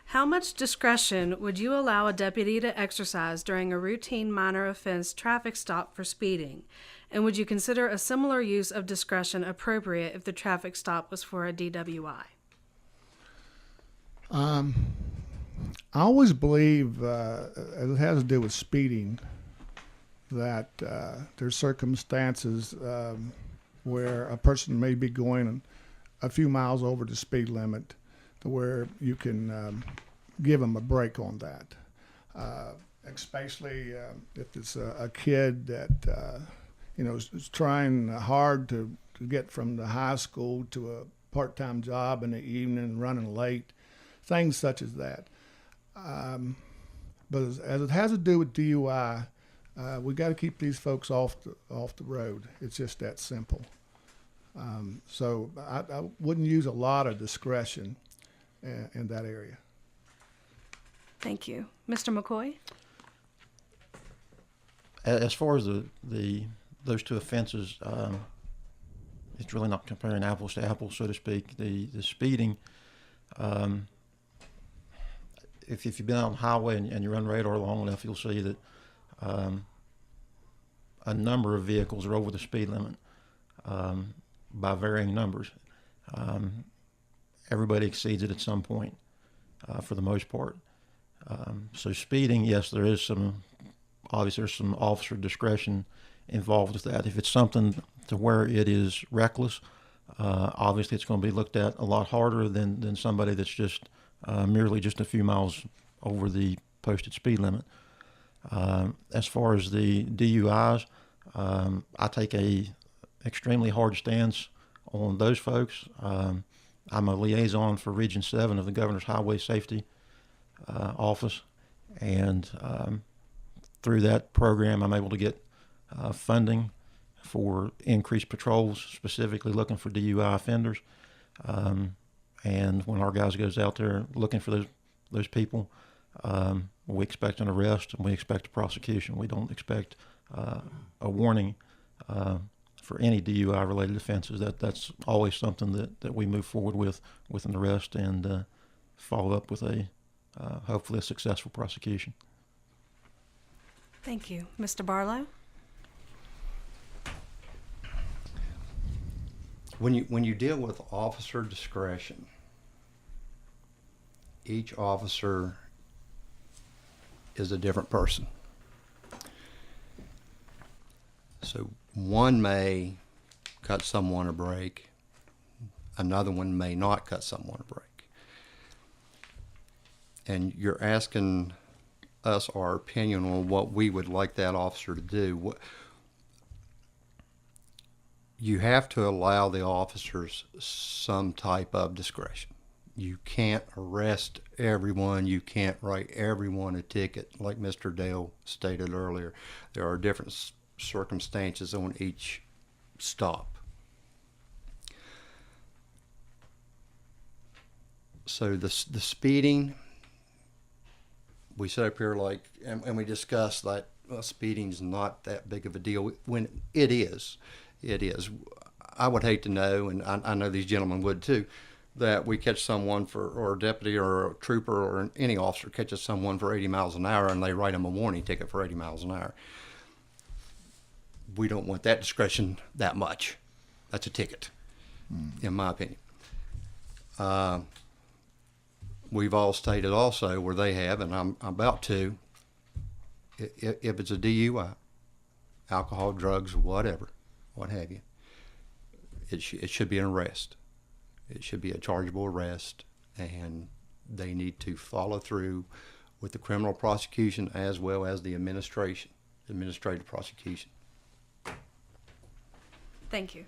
How much discretion would you allow a deputy to exercise during a routine minor offense traffic stop for speeding? And would you consider a similar use of discretion appropriate if the traffic stop was for a DWI? I always believe, as it has to do with speeding, that there's circumstances where a person may be going a few miles over the speed limit to where you can give them a break on that. Especially if it's a kid that is trying hard to get from the high school to a part-time job in the evening, running late, things such as that. But as it has to do with DUI, we got to keep these folks off the road. It's just that simple. So I wouldn't use a lot of discretion in that area. Thank you. Mr. McCoy? As far as those two offenses, it's really not comparing apples to apples, so to speak. The speeding, if you've been on the highway and you run radar long enough, you'll see that a number of vehicles are over the speed limit by varying numbers. Everybody exceeds it at some point, for the most part. So speeding, yes, there's some officer discretion involved with that. If it's something to where it is reckless, obviously it's going to be looked at a lot harder than somebody that's just merely just a few miles over the posted speed limit. As far as the DUIs, I take a extremely hard stance on those folks. I'm a liaison for Region 7 of the Governor's Highway Safety Office, and through that program I'm able to get funding for increased patrols, specifically looking for DUI offenders. And when our guys goes out there looking for those people, we expect an arrest and we expect a prosecution. We don't expect a warning for any DUI-related offenses. That's always something that we move forward with an arrest and follow up with hopefully a successful prosecution. Thank you. Mr. Barlow? When you deal with officer discretion, each officer is a different person. So one may cut someone a break, another one may not cut someone a break. And you're asking us our opinion on what we would like that officer to do. You have to allow the officers some type of discretion. You can't arrest everyone. You can't write everyone a ticket. Like Mr. Dale stated earlier, there are different circumstances on each stop. So the speeding, we sit up here and we discuss that speeding's not that big of a deal, when it is. It is. I would hate to know, and I know these gentlemen would too, that we catch someone or a deputy or a trooper or any officer catches someone for 80 miles an hour and they write them a warning ticket for 80 miles an hour. We don't want that discretion that much. That's a ticket, in my opinion. We've all stated also where they have, and I'm about to, if it's a DUI, alcohol, drugs, whatever, what have you, it should be an arrest. It should be a chargeable arrest, and they need to follow through with the criminal prosecution as well as the administrative prosecution. Thank you.